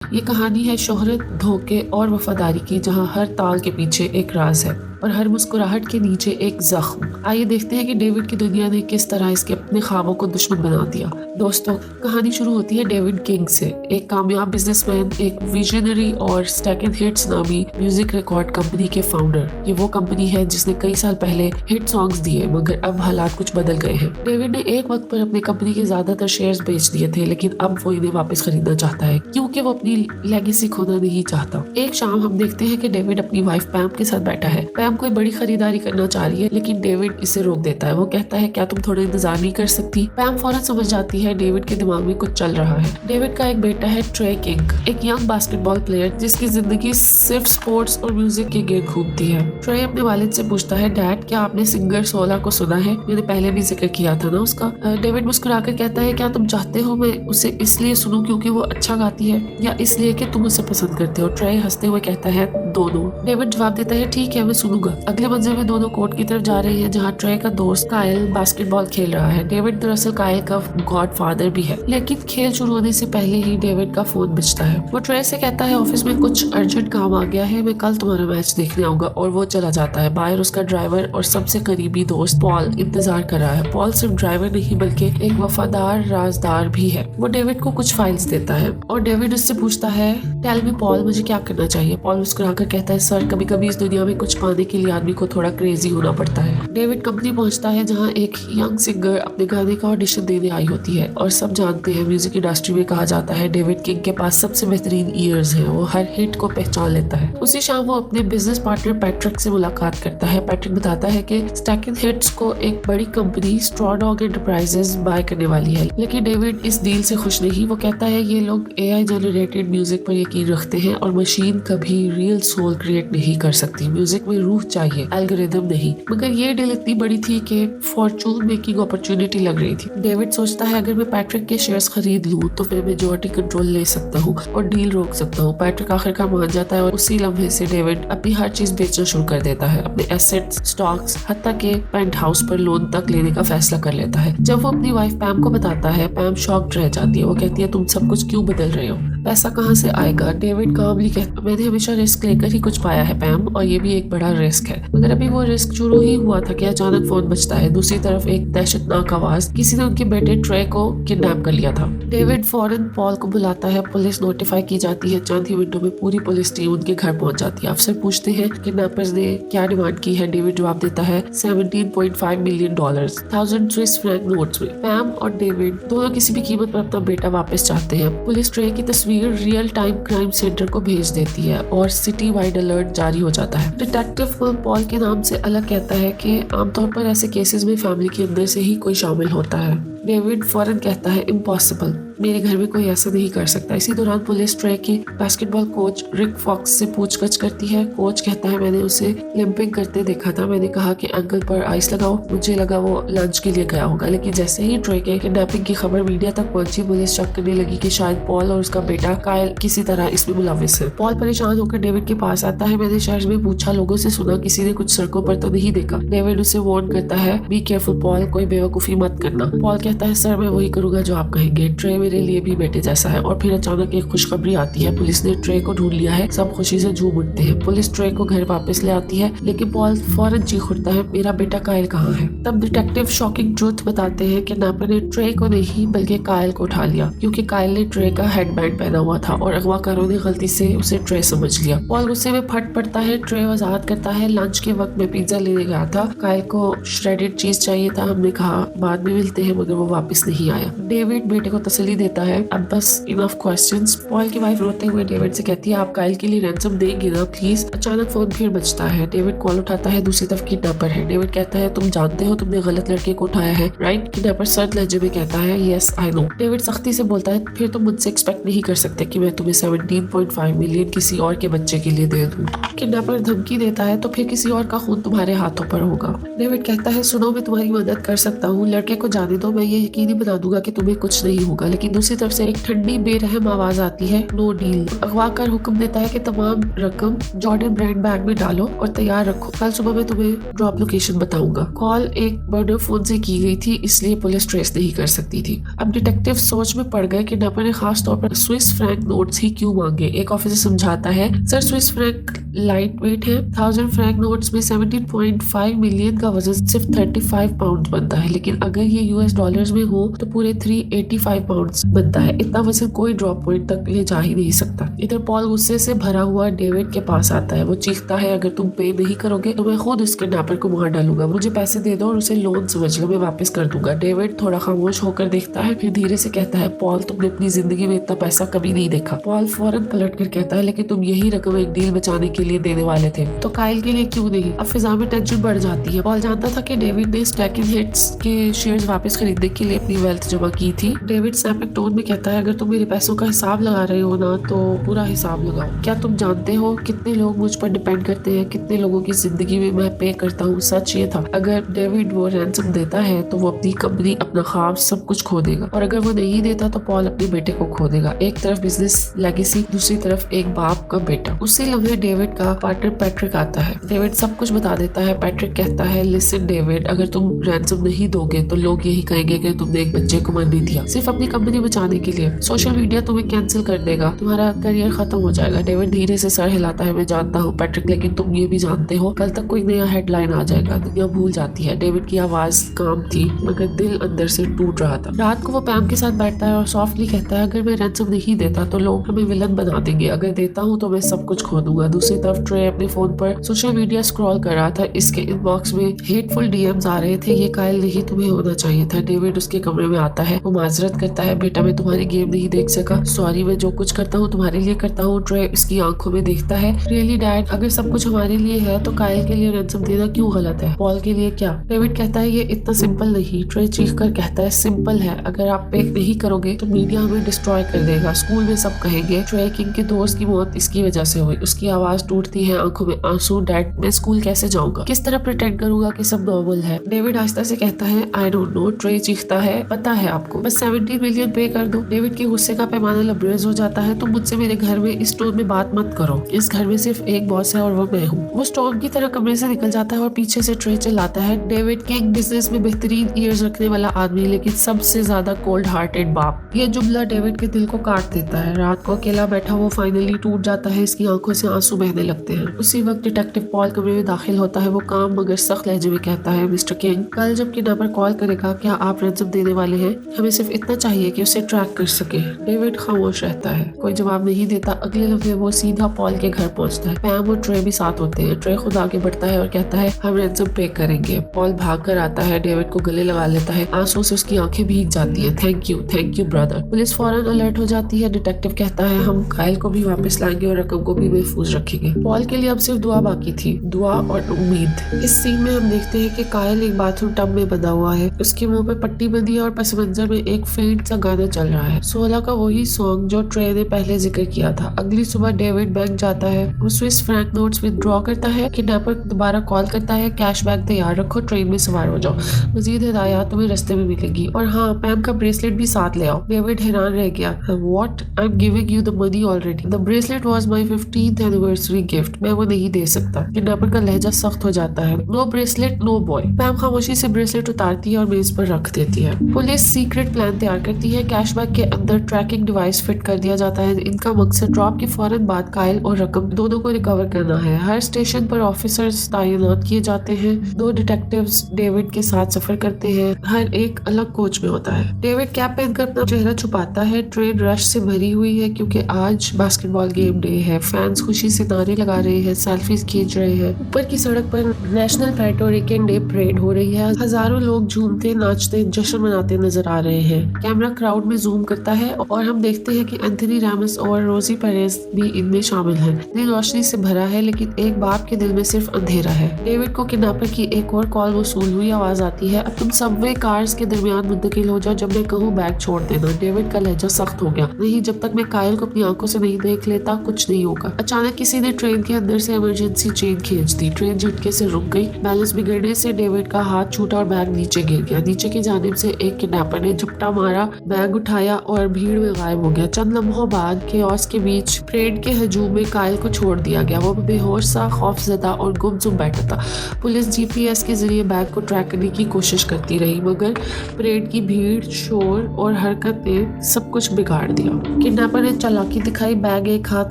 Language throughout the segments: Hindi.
ये कहानी है शोहरत, धोखे और वफादारी की, जहाँ हर ताल के पीछे एक राज है और हर मुस्कुराहट के नीचे एक जख्म। आइए देखते हैं कि डेविड की दुनिया ने किस तरह इसके अपने ख्वाबों को दुश्मन बना दिया। दोस्तों, कहानी शुरू होती है डेविड किंग से, एक कामयाब बिजनेसमैन, एक विजनरी और स्टैक एंड हिट्स नामी म्यूजिक रिकॉर्ड कंपनी के फाउंडर। ये वो कंपनी है जिसने कई साल पहले हिट सॉन्ग्स दिए, मगर अब हालात कुछ बदल गए हैं। डेविड ने एक वक्त पर अपनी कंपनी के ज्यादातर शेयर्स बेच दिए थे, लेकिन अब वो इन्हें वापस खरीदना चाहता है क्योंकि वो अपनी लेगेसी खोना नहीं चाहता। एक शाम हम देखते हैं कि डेविड अपनी वाइफ पैम के साथ बैठा है। पैम कोई बड़ी खरीदारी करना चाह रही है, लेकिन डेविड इसे रोक देता है। वो कहता है, क्या तुम थोड़ा इंतजार नहीं कर सकती? पैम फौरन समझ जाती है डेविड के दिमाग में कुछ चल रहा है। डेविड का एक बेटा है, ट्रे किंग, एक यंग बास्केटबॉल प्लेयर जिसकी जिंदगी सिर्फ स्पोर्ट्स और म्यूजिक के गिर्द घूमती है। ट्रे अपने वालिद से पूछता है, डैड क्या आपने सिंगर सोला को सुना है? मैंने पहले भी जिक्र किया था ना उसका। डेविड मुस्कुराकर कहता है, क्या तुम चाहते हो मैं उसे इसलिए सुनूं क्योंकि वो अच्छा गाती है, या इसलिए कि तुम उसे पसंद करते हो? ट्रे हंसते हुए कहता है, दोनों। डेविड जवाब देता है, ठीक है मैं सुनूंगा। अगले मंजर में दोनों कोर्ट की तरफ जा रहे हैं, जहाँ ट्रे का दोस्त कायल बास्केटबॉल खेल रहा है। डेविड दरअसल कायल का गॉडफादर भी है, लेकिन खेल शुरू होने से पहले ही डेविड का फोन बजता है। वो ट्रे से कहता है, ऑफिस में कुछ अर्जेंट काम आ गया है, मैं कल तुम्हारा मैच देखने आऊंगा, और वो चला जाता है। बाहर उसका ड्राइवर और सबसे करीबी दोस्त पॉल इंतजार कर रहा है। पॉल सिर्फ ड्राइवर नहीं बल्कि एक वफादार राजदार भी है। वो डेविड को कुछ फाइल्स देता है और डेविड उससे पूछता है, टेल मी पॉल, मुझे क्या करना चाहिए? पॉल मुस्कुराकर कहता है, सर कभी कभी इस दुनिया में कुछ पाने के लिए आदमी को थोड़ा क्रेजी होना पड़ता है। डेविड कंपनी पहुंचता है जहां एक यंग सिंगर अपने गाने का ऑडिशन देने आई होती है, और सब जानते हैं म्यूजिक इंडस्ट्री में कहा जाता है डेविड किंग के पास सबसे बेहतरीन ईयर्स हैं। वो हर हिट को पहचान लेता है। उसी शाम वो अपने बिजनेस पार्टनर पैट्रिक से मुलाकात करता है। पैट्रिक बताता है कि स्टैक एंड हिट्स को एक बड़ी company Straw Dog Enterprises buy करने वाली है, लेकिन डेविड इस डील से खुश नहीं। वो कहता है, ये लोग एआई जनरेटेड म्यूजिक पर यकीन रखते हैं और मशीन कभी रियल सोल क्रिएट नहीं कर सकती। म्यूजिक में रूह चाहिए, एल्गोरिदम नहीं। मगर ये डील इतनी बड़ी थी कि फॉर्चून मेकिंग अपॉर्चुनिटी लग रही थी। डेविड सोचता है, अगर मैं पैट्रिक के शेयर्स खरीद लूं तो मैं मेजॉरिटी कंट्रोल ले सकता हूँ और डील रोक सकता हूँ। पैट्रिक आखिरकार मान जाता है और उसी लम्हे से डेविड अपनी हर चीज बेचना शुरू कर देता है। अपने एसेट्स, स्टॉक्स, हत्ता के पेंट हाउस पर लोन तक लेने का फैसला कर लेता है। जब वो अपनी वाइफ पैम को बताता है, पैम शॉक्ड रह जाती है। वो कहती है, तुम सब कुछ क्यों बदल रहे हो? पैसा कहाँ से आएगा? डेविड कामली कहता, मैंने हमेशा रिस्क लेकर ही कुछ पाया है पैम, और ये भी एक बड़ा रिस्क है। मगर अभी वो रिस्क शुरू ही हुआ था कि अचानक फोन बजता है। दूसरी तरफ एक दहशतनाक आवाज, किसी ने उनके बेटे ट्रे को किडनैप कर लिया था। डेविड फौरन पॉल को बुलाता है। पुलिस नोटिफाई की जाती है। चंद ही मिनटों में पूरी पुलिस टीम उनके घर पहुंच जाती है। अफसर पूछते हैं किडनैपर्स ने क्या डिमांड की है। डेविड जवाब देता है, $17.5 मिलियन, 1000 स्विस फ्रैंक नोट्स में। पैम और डेविड दोनों किसी भी कीमत पर अपना बेटा वापस चाहते हैं। पुलिस ट्रे की तस्वीर रियल टाइम क्राइम सेंटर को भेज देती है और सिटी वाइड अलर्ट जारी हो जाता है। डिटेक्टिव पॉल के नाम से अलग कहता है कि आमतौर पर ऐसे केसेस में फैमिली के अंदर से ही कोई शामिल होता है। डेविड फौरन कहता है, इम्पॉसिबल, मेरे घर में कोई ऐसा नहीं कर सकता। इसी दौरान पुलिस ट्रे की बास्केटबॉल कोच रिक फॉक्स से पूछताछ करती है। कोच कहता है, मैंने उसे लिम्पिंग करते देखा था। मैंने कहा कि एंकल पर आइस लगाओ। मुझे लगा वो लंच के लिए गया होगा, लेकिन जैसे ही ट्रे के किडनैपिंग की खबर मीडिया तक पहुंची, पुलिस शक करने लगी कि शायद पॉल और उसका बेटा कायल किसी तरह इसमें मुलविस है। पॉल परेशान होकर डेविड के पास आता है। मैंने शहर में पूछा, लोगों से सुना, किसी ने कुछ सड़कों पर तो नहीं देखा। डेविड उसे वार्न करता है, बी केयरफुल पॉल, कोई बेवकूफी मत करना। पॉल कहता है, सर मैं वही करूंगा जो आप कहेंगे। ट्रे मेरे लिए भी बेटे जैसा है। और फिर अचानक एक खुशखबरी आती है, पुलिस ने ट्रे को ढूंढ लिया है। सब खुशी से झूम उठते हैं। पुलिस ट्रे को घर वापस ले आती है, लेकिन पॉल फौरन चीख उठता है, मेरा बेटा कायल कहाँ है? तब डिटेक्टिव शॉकिंग ट्रूथ बताते हैं कि किडनैपर ने ट्रे को नहीं बल्कि कायल को उठा लिया, क्योंकि कायल ने ट्रे का हेडबैंड पहना हुआ था और अगवाकारों ने गलती से उसे ट्रे समझ लिया। पॉल गुस्से में फट पड़ता है। ट्रे वजाहत करता है, लंच के वक्त मैं पिज्जा लेने गया था, कायल को श्रेडेड चीज चाहिए था, हमने कहा बाद में मिलते हैं, मगर वो वापस नहीं आया। डेविड बेटे को तसल्ली देता है, अब बस इनफ क्वेश्चंस। पॉल की वाइफ रोते हुए डेविड से कहती है, आप कायल के लिए रैंसम देंगे ना प्लीज? अचानक फोन फिर बजता है। डेविड कॉल उठाता है। दूसरी तरफ किडनैपर है। डेविड कहता है, तुम जानते हो तुमने गलत लड़के को उठाया है, राइट? किडनैपर सर्द लहजे में कहता है, यस आई नो। डेविड सख्ती से बोलता है, फिर तुम मुझसे एक्सपेक्ट नहीं कर सकते कि मैं तुम्हें 17.5 मिलियन किसी और के बच्चे के लिए दे दूं। किडनैपर धमकी देता है, तो फिर किसी और का खून तुम्हारे हाथों पर होगा। डेविड कहता है, सुनो मैं तुम्हारी मदद कर सकता हूँ, लड़के को जाने दो, मैं ये यकीनी बना दूंगा कि तुम्हें कुछ नहीं होगा, लेकिन लेकिन दूसरी तरफ से एक ठंडी बेरहम आवाज आती है, नो डील। अगवाकार हुक्म देता है कि तमाम रकम जॉर्डन ब्रांड बैग में डालो और तैयार रखो, कल सुबह मैं तुम्हें ड्रॉप लोकेशन बताऊंगा। कॉल एक बर्नर फोन से की गई थी, इसलिए पुलिस ट्रेस नहीं कर सकती थी। अब डिटेक्टिव सोच में पड़ गए कि किडनैपर ने खास तौर पर स्विस फ्रैंक नोट्स ही क्यों मांगे। एक ऑफिसर समझाता है, sir Swiss franc light weight है, 1000 फ्रैंक नोट्स में 17.5 मिलियन का वजन सिर्फ 35 पाउंड बनता है, लेकिन अगर ये यूएस डॉलर्स में हो तो पूरे 385 पाउंड बनता है। इतना वजन कोई ड्रॉप पॉइंट तक ले जा ही नहीं सकता। इधर पॉल गुस्से से भरा हुआ डेविड के पास आता है। वो चीखता है, अगर तुम पे नहीं करोगे तो मैं खुद उस किडनैपर को मार डालूंगा। मुझे पैसे दे दो और उसे लोन समझ लो, मैं वापस कर दूंगा। डेविड थोड़ा खामोश होकर देखता है, फिर धीरे से कहता है, पॉल तुमने अपनी जिंदगी में इतना पैसा कभी नहीं देखा। पॉल फौरन पलट कर कहता है, लेकिन तुम यही रकम एक डील बचाने के लिए देने वाले थे, तो काइल के लिए क्यों नहीं। अब फिजा में टेंशन बढ़ जाती है। पॉल जानता था कि डेविड ने स्टैकिंग हिट्स के शेयर्स वापस खरीदने के लिए अपनी वेल्थ जमा की थी। डेविड स्नैपिंग टोन में कहता है, अगर तुम मेरे पैसों का हिसाब लगा रहे हो ना तो पूरा हिसाब लगाओ। क्या तुम जानते हो कितने लोग मुझ पर डिपेंड करते हैं, कितने लोगों की जिंदगी में मैं पे करता हूँ। सच ये था, अगर डेविड वो रैंसम देता है तो वो अपनी कंपनी, अपना ख्वाब, सब कुछ खो देगा, और अगर वो नहीं देता तो पॉल अपने बेटे को खो देगा। एक तरफ बिजनेस लेगेसी, दूसरी तरफ एक बाप का बेटा। उसी लम्हे डेविड का पार्टनर पैट्रिक आता है। डेविड सब कुछ बता देता है। पैट्रिक कहता है, लिसन डेविड, अगर तुम रैंसम नहीं दोगे तो लोग यही कहेंगे कि तुमने एक बच्चे को मरने दिया सिर्फ अपनी कंपनी बचाने के लिए। सोशल मीडिया तुम्हें कैंसिल कर देगा, तुम्हारा करियर खत्म हो जाएगा। डेविड धीरे से सर हिलाता है, मैं जानता हूँ पैट्रिक, लेकिन तुम ये भी जानते हो कल तक कोई नया हेडलाइन आ जाएगा, दुनिया भूल जाती है। डेविड की आवाज काम थी मगर दिल अंदर से टूट रहा था। रात को वो पैम के साथ बैठता है और सॉफ्टली कहता है, अगर मैं रैंसम नहीं देता तो लोग हमें विलन बना देंगे, अगर देता हूँ तो मैं सब कुछ खो दूंगा। दूसरी तरफ ट्रे अपने फोन पर सोशल मीडिया स्क्रॉल कर रहा था। इसके इनबॉक्स में हेटफुल डीएम्स आ रहे थे, ये कायल नहीं तुम्हें होना चाहिए था। डेविड उसके कमरे में आता है, वो माजरत करता है, बेटा मैं तुम्हारी गेम नहीं देख सका, सॉरी, मैं जो कुछ करता हूँ तुम्हारे लिए करता हूँ। ट्रे उसकी आंखों में देखता है, रियली डैड, अगर सब कुछ हमारे लिए है तो कायल के लिए रैंसम देना क्यों गलत है, पॉल के लिए क्या। डेविड कहता है, ये इतना सिंपल नहीं। ट्रे चीख कर कहता है, सिंपल है, अगर आप पे नहीं करोगे तो मीडिया हमें डिस्ट्रॉय कर देगा, स्कूल में सब कहेंगे ट्रे किंग के दोस्त की मौत इसकी वजह से हुई। उसकी आवाज टूटती है, आंखों में आंसू, डैड मैं स्कूल कैसे जाऊंगा, किस तरह प्रिटेंड करूंगा कि सब नॉर्मल है। डेविड आहिस्ता से कहता है, आई डोंट नो। ट्रे चीखता है, पता है आपको, बस 17 मिलियन पे कर दो। डेविड के गुस्से का पैमाना लबरेज हो जाता है, तुम मुझसे मेरे घर में इस टोन में बात मत करो, इस घर में सिर्फ एक बॉस है और वो मैं हूँ। वो स्टॉर्म की तरह कमरे से निकल जाता है और पीछे से ट्रे चिल्लाता है, डेविड किंग बिजनेस में बेहतरीन ईयर्स रखने वाला आदमी, लेकिन सबसे ज्यादा कोल्ड हार्टेड बाप। ये जुमला डेविड के दिल को काट देता है। रात को अकेला बैठा वो फाइनली टूट जाता है, इसकी आंखों से आंसू बहने लगते हैं। उसी वक्त डिटेक्टिव पॉल कमरे में दाखिल होता है। वो काम मगर सख्त लहजे में कहता है, मिस्टर किंग, कल जब किडनैपर कॉल करेगा क्या आप रैंसम देने वाले हैं? हमें सिर्फ इतना चाहिए कि उसे ट्रैक कर सके। डेविड खामोश रहता है, कोई जवाब नहीं देता। अगले लम्हे वो सीधा पॉल के घर पहुंचता है। पैम और ट्रे भी साथ होते हैं। ट्रे खुद आगे बढ़ता है और कहता है, हम रैंसम पे करेंगे। पॉल भाग कर आता है, डेविड को गले लगा लेता है, आंसू से उसकी आंखें भीग जाती है। Thank you brother. पुलिस फौरन अलर्ट हो जाती है। डिटेक्टिव कहता है, हम कायल को भी वापस लाएंगे और रकम को भी महफूज रखेंगे। पॉल के लिए अब सिर्फ दुआ बाकी थी, दुआ और उम्मीद। इस सीन में हम देखते हैं कि कायल एक बाथरूम टब में बंधा हुआ है, उसके मुंह पे पट्टी बंधी है और पस मंजर में एक फेंट सा गाना चल रहा है, 16 का वही सॉन्ग जो ट्रे ने पहले जिक्र किया था। अगली सुबह डेविड बैंक जाता है, वो स्विस फ्रैंक नोट्स विथड्रॉ करता है। किडनैपर दोबारा कॉल करता है, कैश बैग तैयार रखो, ट्रेन में सवार हो जाओ, मजीद हिदायत तुम्हें रास्ते में मिलेगी, और हाँ पैम का ब्रेसलेट भी साथ ले आओ। डेविड हैरान रह गया, what, I am giving you the money already, the bracelet was my 15th anniversary gift, मैं वो नहीं दे सकता। किडनैपर का लहजा सख्त हो जाता है, नो ब्रेसलेट नो बॉय। पैम खामोशी से ब्रेसलेट उतारती है और मेज पर रख देती है। पुलिस सीक्रेट प्लान तैयार करती है, कैश बैग के अंदर ट्रैकिंग डिवाइस फिट कर दिया जाता है। इनका मकसद ड्रॉप के फौरन बाद कायल और रकम दोनों को रिकवर करना है। हर स्टेशन पर ऑफिसर्स तैनात किए जाते हैं। 2 डिटेक्टिव्स डेविड के साथ सफर करते हैं, हर एक अलग कोच में होता है। डेविड कैप पहनकर अपना चेहरा छुपाता है। ट्रेन रश से भरी हुई है क्योंकि आज बास्केटबॉल गेम डे है। फैंस खुशी से नारे लगा रहे हैं, सेल्फीज खींच रहे हैं। ऊपर की सड़क पर नेशनल पेट्रो रिकन डे परेड हो रही है। हजारों लोग झूमते नाचते जश्न मनाते नजर आ रहे हैं। कैमरा क्राउड में जूम करता है और हम देखते हैं कि एंथनी रैमस और रोजी पेरेज भी इनमें शामिल हैं। दिल रोशनी से भरा है लेकिन एक बाप के दिल में सिर्फ अंधेरा है। डेविड को किडनैपर की एक और कॉल वसूल हुई। आवाज आती है, अब तुम सबवे कार्स के दरमियान मुंतकिल हो जाओ, जब मैं कहूँ बैग छोड़ देना। डेविड का लहजा सख्त हो गया, नहीं, जब तक मैं कायल को अपनी आंखों से नहीं देख लेता कुछ नहीं होगा। अचानक किसी ने ट्रेन के अंदर से इमरजेंसी चेन खींच दी। ट्रेन झटके से रुक गई। बैलेंस बिगड़ने से डेविड का हाथ छूटा और बैग नीचे गिर गया। नीचे की जानिब से एक किडनैपर ने झपटा मारा, बैग बैग उठाया और भीड़ में गायब हो गया। चंद लम्हों बाद केओस के बीच परेड के हजूम में कायल को छोड़ दिया गया। वो बेहोश सा, खौफजदा और गुमसुम बैठा था। पुलिस GPS के जरिए बैग को ट्रैक करने की कोशिश करती रही, मगर परेड की भीड़, शोर और हरकत ने सब कुछ बिगाड़ दिया। किडनैपर ने चालाकी दिखाई, बैग एक हाथ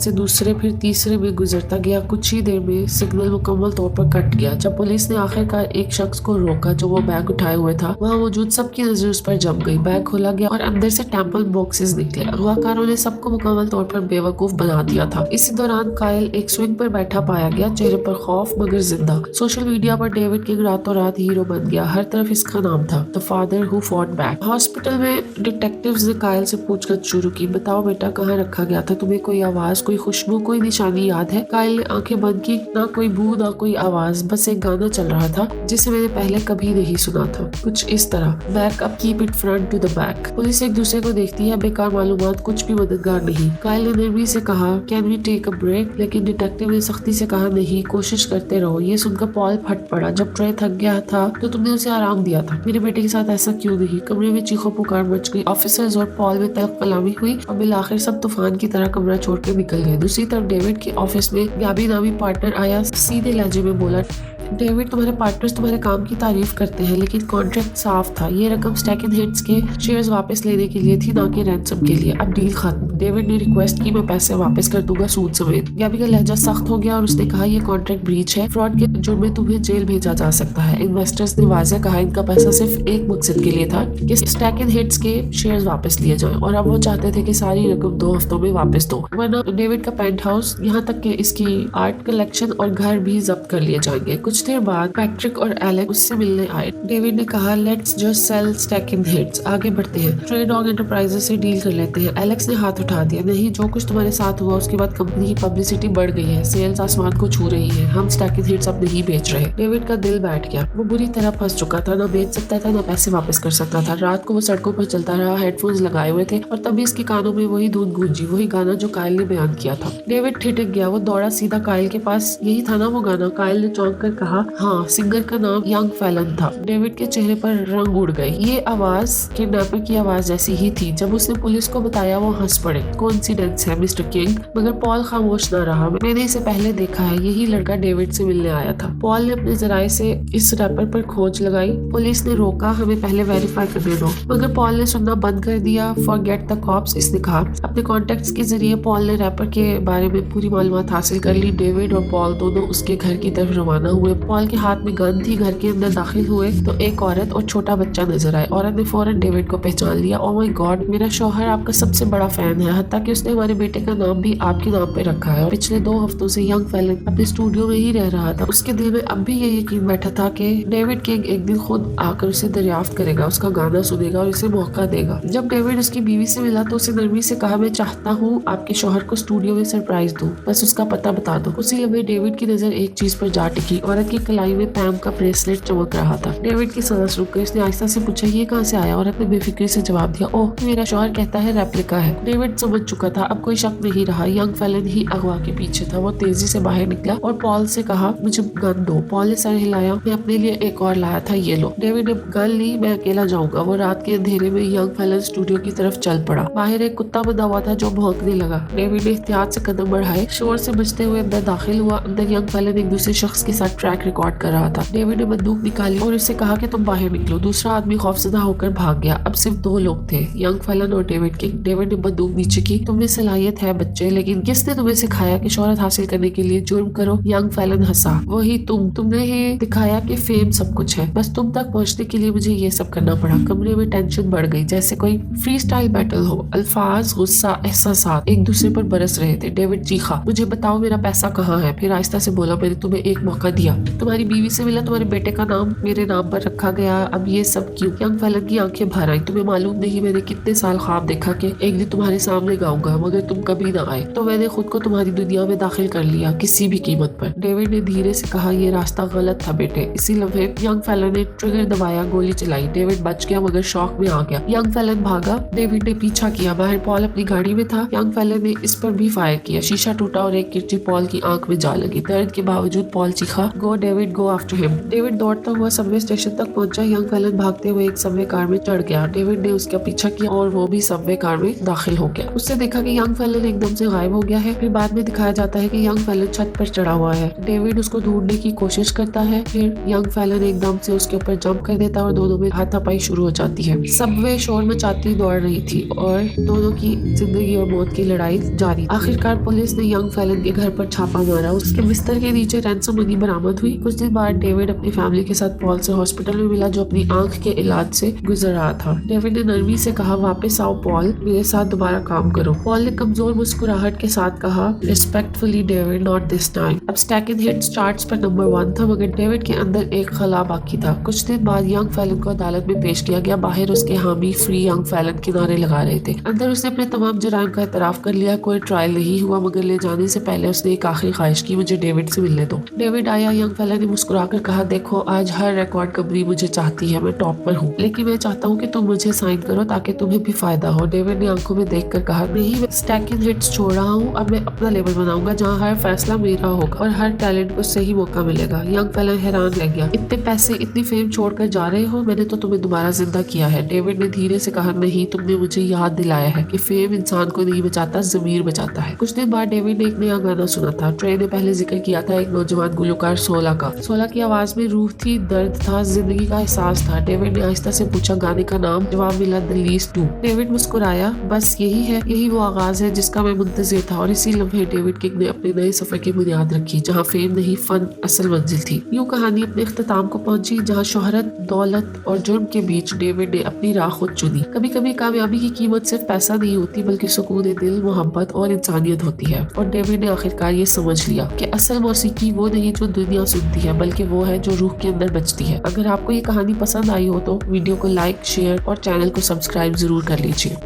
से दूसरे फिर तीसरे में गुजरता गया। कुछ ही देर में सिग्नल मुकम्मल तौर पर कट गया। जब पुलिस ने आखिरकार एक शख्स को रोका जो वो बैग उठाए हुए था, वहाँ मौजूद सबकी नजर उस पर जम गई। बैग खोला गया और अंदर से टैम्पल बॉक्सेस निकले। अगवाकारों ने सबको मुकम्मल तौर पर बेवकूफ बना दिया था। इसी दौरान कायल एक स्विंग पर बैठा पाया गया, चेहरे पर खौफ मगर जिंदा। सोशल मीडिया पर डेविड किंग रातों रात हीरो बन गया। हर तरफ इसका नाम था, the father who fought back. Hospital में डिटेक्टिव्स ने कायल से पूछताछ शुरू की। बताओ बेटा, कहाँ रखा गया था? तुम्हें कोई आवाज, कोई खुशबू, कोई निशानी याद है? कायल ने आंखें बंद की। ना कोई बू, ना कोई आवाज, बस एक गाना चल रहा था जिसे मैंने पहले कभी नहीं सुना था। कुछ इस तरह, back up, keep it front to the back. Police एक दूसरे को देखती है, बेकार मालूमात कुछ भी मददगार नहीं। कायल ने नरमी से कहा, can we take a break? लेकिन डिटेक्टिव ने सख्ती से कहा, नहीं, कोशिश करते रहो। ये सुनकर पॉल फट पड़ा। जब ट्रे थक गया था तो तुमने उसे आराम दिया था। मेरे बेटे के साथ ऐसा क्यों नहीं? कमरे में चीखों पुकार मच गई। ऑफिसर्स और पॉल में तल्ख कलामी हुई और बिलाखिर सब तूफान की तरह कमरा छोड़कर निकल गए। दूसरी तरफ डेविड के ऑफिस में गैबी नामी पार्टनर आया। सीधे लहजे में बोला, डेविड, तुम्हारे पार्टनर्स तुम्हारे काम की तारीफ करते हैं, लेकिन कॉन्ट्रैक्ट साफ था। ये रकम स्टैक एंड हिट्स के शेयर्स वापस लेने के लिए थी, ना कि रैंसम के लिए। अब डील खत्म। डेविड ने रिक्वेस्ट की, मैं पैसे वापस कर दूंगा, सूद समेत। गैबी का लहजा सख्त हो गया और उसने कहा, ये कॉन्ट्रैक्ट ब्रीच है। फ्रॉड के जुर्म में तुम्हें जेल भेजा जा सकता है। इन्वेस्टर्स ने वाज़ेह कहा, इनका पैसा सिर्फ एक मकसद के लिए था कि स्टैक एंड हिट्स के शेयर्स वापस लिए जाएं, और अब वो चाहते थे कि सारी रकम 2 हफ्तों में वापस दो, वरना डेविड का पेंट हाउस, यहाँ तक कि इसकी आर्ट कलेक्शन और घर भी जब्त कर लिए जाएंगे। कुछ देर बाद पैट्रिक और एलेक्स उससे मिलने आए। डेविड ने कहा, let's just sell stack and hits, आगे बढ़ते हैं, ट्रे डॉग एंटरप्राइजेस से डील कर लेते हैं। एलेक्स ने हाथ उठा दिया, नहीं, जो कुछ तुम्हारे साथ हुआ उसके बाद कंपनी की पब्लिसिटी बढ़ गई है, सेल्स आसमान को छू रही है, हम स्टैक एंड हिट्स अब नहीं बेच रहे। डेविड का दिल बैठ गया। वो बुरी तरह फंस चुका था, ना बेच सकता था, ना पैसे वापस कर सकता था। रात को वो सड़कों पर चलता रहा, हेडफोन्स लगाए हुए थे, और तभी इसके कानों में वही धुन गूंजी, वही गाना जो कायल ने बयान किया था। डेविड ठिठक गया। वो दौड़ा सीधा कायल के पास। यही था ना वो गाना? कायल ने चौंक कर कहा, हाँ, सिंगर का नाम यंग फैलन था। डेविड के चेहरे पर रंग उड़ गई। ये आवाज किडनैपर की आवाज जैसी ही थी। जब उसने पुलिस को बताया वो हंस पड़े। कोइंसिडेंस है मिस्टर किंग। मगर पॉल खामोश न रहा। मैंने इसे पहले देखा है, यही लड़का डेविड से मिलने आया था। पॉल ने अपने जराये से इस रैपर पर खोज लगाई। पुलिस ने रोका, हमें पहले वेरीफाई करने दो। मगर पॉल ने सुनना बंद कर दिया। फॉरगेट द कॉप्स, इसने कहा। अपने कॉन्टेक्ट्स के जरिए पॉल ने रैपर के बारे में पूरी मालूमात हासिल कर ली। डेविड और पॉल दोनों उसके घर की तरफ रवाना हुए। पॉल के हाथ में गन थी। घर के अंदर दाखिल हुए तो एक औरत और छोटा बच्चा नजर आए। औरत ने फौरन डेविड को पहचान लिया। ओह माय गॉड, मेरा शौहर आपका सबसे बड़ा फैन है, हत्ता कि उसने हमारे बेटे का नाम भी आपके नाम पे रखा है। और पिछले 2 हफ्तों से यंग फैलन अपने स्टूडियो में ही रह रहा था। उसके दिल में अब भी ये यकीन बैठा था कि डेविड किंग एक दिन खुद आकर उसे दरियाफ्त करेगा, उसका गाना सुनेगा और उसे मौका देगा। जब डेविड उसकी बीवी से मिला तो उसे नरमी से कहा, मैं चाहता हूँ आपके शौहर को स्टूडियो में सरप्राइज दूं, बस उसका पता बता दो। उसी लम्हे डेविड की नजर एक चीज पर जा टिकी। औरत की कलाई में पैम का ब्रेसलेट चमक रहा था। डेविड की सांस रुक गई। उसने आहिस्ता से पूछा, ये कहाँ से आया? औरत ने बेफिक्री से जवाब दिया, ओह, मेरा शौहर कहता है रेप्लिका है। डेविड समझ चुका था, अब कोई शक नहीं रहा, यंग फैलन ही अगवा के पीछे था। वो तेजी से बाहर निकला और पॉल से कहा, मुझे गन दो। पॉल ने सर हिलाया, मैं अपने लिए एक और लाया था, ये लो। डेविड ने गन ली, मैं अकेला जाऊंगा। वो रात के अंधेरे में यंग फैलन स्टूडियो की तरफ चल पड़ा। बाहर एक कुत्ता बंधा हुआ था जो भौंकने लगा। डेविड ने एहतियात से कदम बढ़ाए, शोर से बचते हुए अंदर दाखिल हुआ। अंदर यंग फैलन एक दूसरे शख्स के साथ ट्रैक रिकॉर्ड कर रहा था। डेविड ने बंदूक निकाली और उससे कहा कि तुम बाहर निकलो। दूसरा आदमी खौफजदा होकर भाग गया। अब सिर्फ 2 लोग थे, यंग फैलन और डेविड किंग। डेविड ने बंदूक नीचे की, तुम्हें सलाहियत है बच्चे, लेकिन किसने तुम्हें सिखाया कि शोहरत हासिल करने के लिए जुर्म करो? यंग फैलन हंसा, वही तुमने ही दिखाया कि फेम सब कुछ है। बस तुम तक पहुंचने के लिए मुझे ये सब करना पड़ा। कमरे में टेंशन बढ़ गई, जैसे कोई फ्री स्टाइल बैटल हो। अल्फाज, गुस्सा, एहसासात एक दूसरे पर बरस रहे थे। डेविड चीखा, मुझे बताओ मेरा पैसा कहाँ है? फिर आहिस्ता से बोला, मैंने तुम्हें एक मौका दिया, तुम्हारी बीवी से मिला, तुम्हारे बेटे का नाम मेरे नाम पर रखा गया, अब ये सब क्यों? यंग फैलन की आंखें भर आई। तुम्हें मालूम नहीं मैंने कितने साल ख्वाब देखा कि एक दिन तुम्हारे सामने गाऊंगा, मगर तुम कभी ना आए, तो मैंने खुद को तुम्हारी दुनिया में दाखिल कर लिया, किसी भी कीमत पर। डेविड ने धीरे से कहा, कहा, ये रास्ता गलत था बेटे। इसी लम्हे यंग फेलन ने ट्रिगर दबाया, गोली चलाई। डेविड बच गया मगर शॉक में आ गया। यंग फेलन भागा, डेविड ने पीछा किया। बाहर पॉल अपनी गाड़ी में था। यंग फेलन ने इस पर भी फायर किया। शीशा टूटा और एक किरची पॉल की आंख में जा लगी। दर्द के बावजूद पॉल चीखा, go David, go after him. David दौड़ता हुआ सबवे स्टेशन तक पहुंचा। यंग फेलन भागते हुए एक सबवे कार में चढ़ गया। डेविड ने उसका पीछा किया और वो भी सबवे कार में दाखिल हो गया। उससे देखा कि यंग फेलन एकदम से गायब हो गया है। फिर बाद में दिखाया जाता है कि यंग फेलन छत पर चढ़ा हुआ है। डेविड उसको ढूंढने की कोशिश करता है। फिर यंग फेलन एकदम से उसके ऊपर जंप कर देता है और दोनों में हाथापाई शुरू हो जाती है। सबवे शोर मचाती दौड़ रही थी और दोनों की जिंदगी और मौत की लड़ाई जारी। आखिरकार पुलिस ने यंग फेलन के घर पर छापा मारा। उसके बिस्तर के नीचे रैंसम मनी बरामद हुई। कुछ दिन बाद डेविड अपनी फैमिली के साथ पॉल से हॉस्पिटल में मिला, जो अपनी आंख के इलाज से गुजर रहा था। डेविड ने नरमी से कहा, वापस आओ पॉल, मेरे साथ दोबारा काम करो। पॉल ने कमजोर मुस्कुराहट के साथ कहा, respectfully David, not this time. अब स्टैक इन हिट्स चार्ट्स पर नंबर 1 था, मगर डेविड के अंदर एक खला बाकी था। कुछ दिन बाद यंग फेलन को अदालत में पेश किया गया। बाहर उसके हामी फ्री यंग फेलन के नारे लगा रहे थे। अंदर उसने अपने तमाम जुराइम का एतराफ कर लिया। कोई ट्रायल नहीं हुआ, मगर ले जाने से पहले उसने एक आखिरी ख्वाहिश की, मुझे डेविड से मिलने दो। डेविड आया। यंग फेलन ने मुस्कुराकर कहा, देखो आज हर रिकॉर्ड कंपनी मुझे चाहती है, मैं टॉप पर हूँ, लेकिन मैं चाहता हूँ कि तुम मुझे साइन करो ताकि तुम्हें भी फायदा हो। डेविड ने आंखों में देखकर कहा, नहीं, मैं स्टैक इन हिट्स छोड़ रहा हूँ। अब मैं अपना लेबल बनाऊंगा जहाँ हर फैसला मेरा होगा और हर टैलेंट को सही मौका मिलेगा। यंग फेलन हैरान रह गया, इतने पैसे, इतनी फेम छोड़कर जा रहे हो? मैंने तो तुम्हें दोबारा जिंदा किया है। डेविड ने धीरे से कहा, नहीं, तुमने मुझे याद दिलाया है कि फेम इंसान को नहीं बचाता, ज़मीर बचाता है। कुछ दिन बाद डेविड ने एक नया गाना सुना था। ट्रे ने पहले जिक्र किया था एक नौजवान गुलकार सोला का। सोला की आवाज में रूह थी, दर्द था, जिंदगी का एहसास था। डेविड ने आहिस्ता से पूछा, गाने का नाम? जवाब मिला, द लीस्ट टू। डेविड मुस्कुराया, बस यही है, यही वो आगाज है जिसका मैं मुंतजिर था। और इसी लम्हे डेविड किंग ने अपने नए सफर की बुनियाद रखी, जहाँ फेम नहीं, फन असल मंजिल थी। यूं कहानी अपने इख्तिताम को पहुंची, जहाँ शोहरत, दौलत और जुर्म के बीच डेविड ने अपनी राह खुद चुनी। कभी कभी कामयाबी की कीमत सिर्फ पैसा नहीं होती, बल्कि सुकून दिल, मोहब्बत और इंसानियत होती है। और डेविड ने आखिरकार ये समझ लिया कि असल मौसीकी वो नहीं जो दुनिया सुनती है, बल्कि वो है जो रूह के अंदर बचती है। अगर आपको ये कहानी पसंद आई हो तो वीडियो को लाइक, शेयर और चैनल को सब्सक्राइब जरूर कर लीजिए।